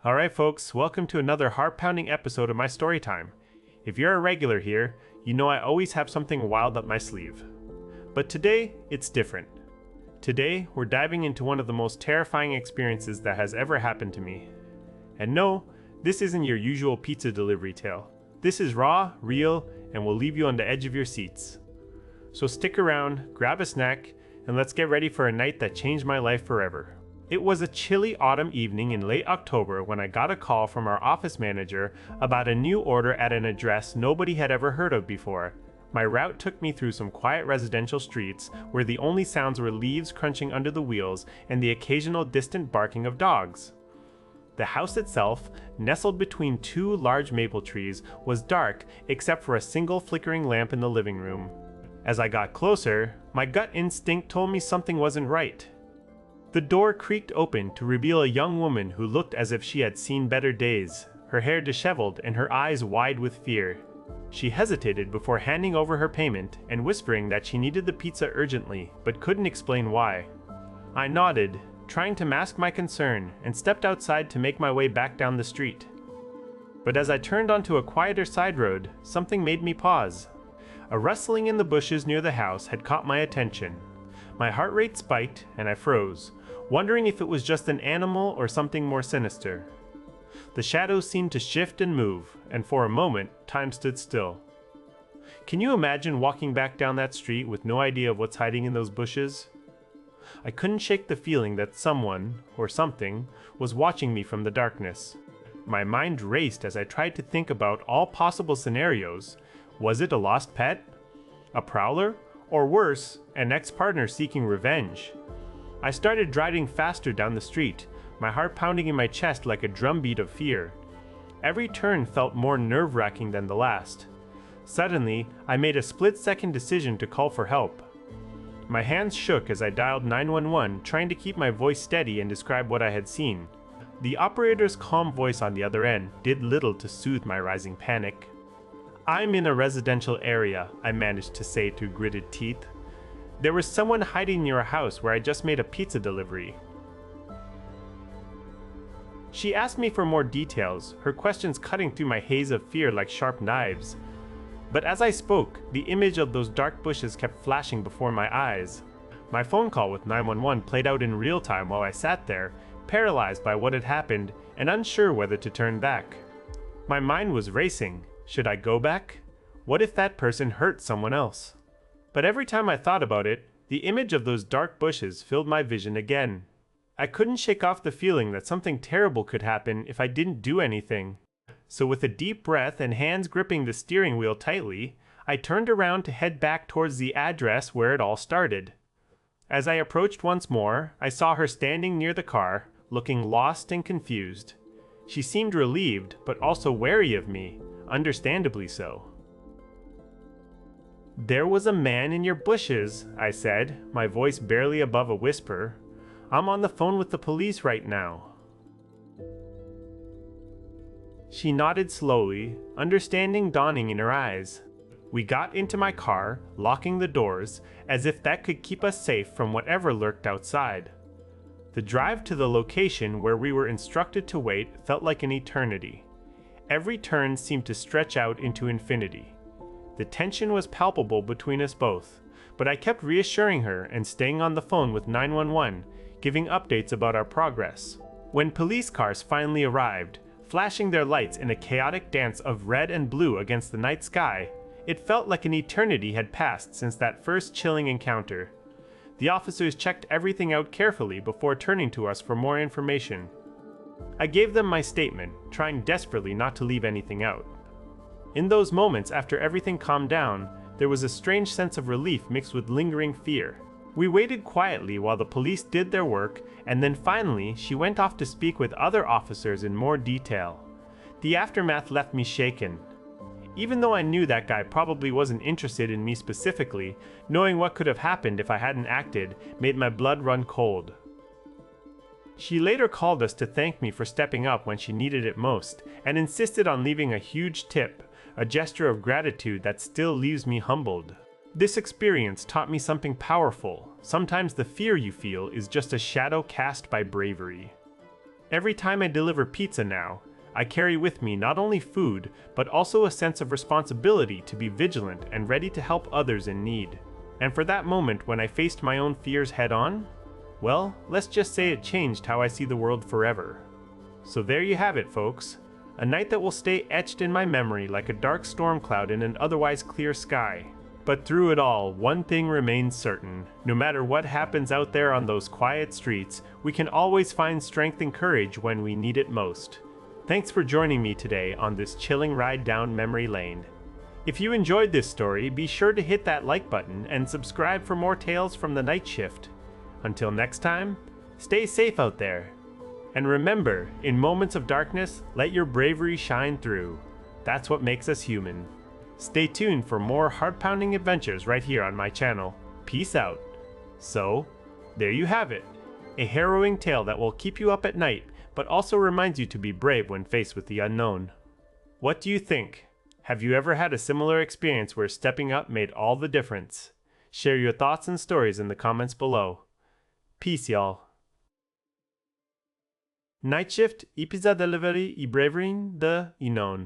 Alright folks, welcome to another heart-pounding episode of my story time. If you're a regular here, you know I always have something wild up my sleeve. But today, it's different. Today, we're diving into one of the most terrifying experiences that has ever happened to me. And no, this isn't your usual pizza delivery tale. This is raw, real, and will leave you on the edge of your seats. So stick around, grab a snack, and let's get ready for a night that changed my life forever. It was a chilly autumn evening in late October when I got a call from our office manager about a new order at an address nobody had ever heard of before. My route took me through some quiet residential streets where the only sounds were leaves crunching under the wheels and the occasional distant barking of dogs. The house itself, nestled between two large maple trees, was dark except for a single flickering lamp in the living room. As I got closer, my gut instinct told me something wasn't right. The door creaked open to reveal a young woman who looked as if she had seen better days, her hair disheveled and her eyes wide with fear. She hesitated before handing over her payment and whispering that she needed the pizza urgently, but couldn't explain why. I nodded, trying to mask my concern, and stepped outside to make my way back down the street. But as I turned onto a quieter side road, something made me pause. A rustling in the bushes near the house had caught my attention. My heart rate spiked and I froze, wondering if it was just an animal or something more sinister. The shadows seemed to shift and move, and for a moment, time stood still. Can you imagine walking back down that street with no idea of what's hiding in those bushes? I couldn't shake the feeling that someone, or something, was watching me from the darkness. My mind raced as I tried to think about all possible scenarios. Was it a lost pet? A prowler? Or worse, an ex-partner seeking revenge? I started driving faster down the street, my heart pounding in my chest like a drumbeat of fear. Every turn felt more nerve-wracking than the last. Suddenly, I made a split-second decision to call for help. My hands shook as I dialed 911, trying to keep my voice steady and describe what I had seen. The operator's calm voice on the other end did little to soothe my rising panic. "I'm in a residential area," I managed to say through gritted teeth. "There was someone hiding near a house where I just made a pizza delivery." She asked me for more details, her questions cutting through my haze of fear like sharp knives. But as I spoke, the image of those dark bushes kept flashing before my eyes. My phone call with 911 played out in real time while I sat there, paralyzed by what had happened and unsure whether to turn back. My mind was racing. Should I go back? What if that person hurt someone else? But every time I thought about it, the image of those dark bushes filled my vision again. I couldn't shake off the feeling that something terrible could happen if I didn't do anything. So with a deep breath and hands gripping the steering wheel tightly, I turned around to head back towards the address where it all started. As I approached once more, I saw her standing near the car, looking lost and confused. She seemed relieved, but also wary of me. Understandably so. "There was a man in your bushes," I said, my voice barely above a whisper. "I'm on the phone with the police right now." She nodded slowly, understanding dawning in her eyes. We got into my car, locking the doors, as if that could keep us safe from whatever lurked outside. The drive to the location where we were instructed to wait felt like an eternity. Every turn seemed to stretch out into infinity. The tension was palpable between us both, but I kept reassuring her and staying on the phone with 911, giving updates about our progress. When police cars finally arrived, flashing their lights in a chaotic dance of red and blue against the night sky, it felt like an eternity had passed since that first chilling encounter. The officers checked everything out carefully before turning to us for more information. I gave them my statement, trying desperately not to leave anything out. In those moments after everything calmed down, there was a strange sense of relief mixed with lingering fear. We waited quietly while the police did their work, and then finally she went off to speak with other officers in more detail. The aftermath left me shaken. Even though I knew that guy probably wasn't interested in me specifically, knowing what could have happened if I hadn't acted made my blood run cold. She later called us to thank me for stepping up when she needed it most, and insisted on leaving a huge tip, a gesture of gratitude that still leaves me humbled. This experience taught me something powerful. Sometimes the fear you feel is just a shadow cast by bravery. Every time I deliver pizza now, I carry with me not only food, but also a sense of responsibility to be vigilant and ready to help others in need. And for that moment when I faced my own fears head on, well, let's just say it changed how I see the world forever. So there you have it, folks. A night that will stay etched in my memory like a dark storm cloud in an otherwise clear sky. But through it all, one thing remains certain. No matter what happens out there on those quiet streets, we can always find strength and courage when we need it most. Thanks for joining me today on this chilling ride down memory lane. If you enjoyed this story, be sure to hit that like button and subscribe for more tales from the night shift. Until next time, stay safe out there. And remember, in moments of darkness, let your bravery shine through. That's what makes us human. Stay tuned for more heart-pounding adventures right here on my channel. Peace out. So, there you have it. A harrowing tale that will keep you up at night, but also reminds you to be brave when faced with the unknown. What do you think? Have you ever had a similar experience where stepping up made all the difference? Share your thoughts and stories in the comments below. Peace, y'all. Night Shift, Episode Delivery i Bravery de Inon.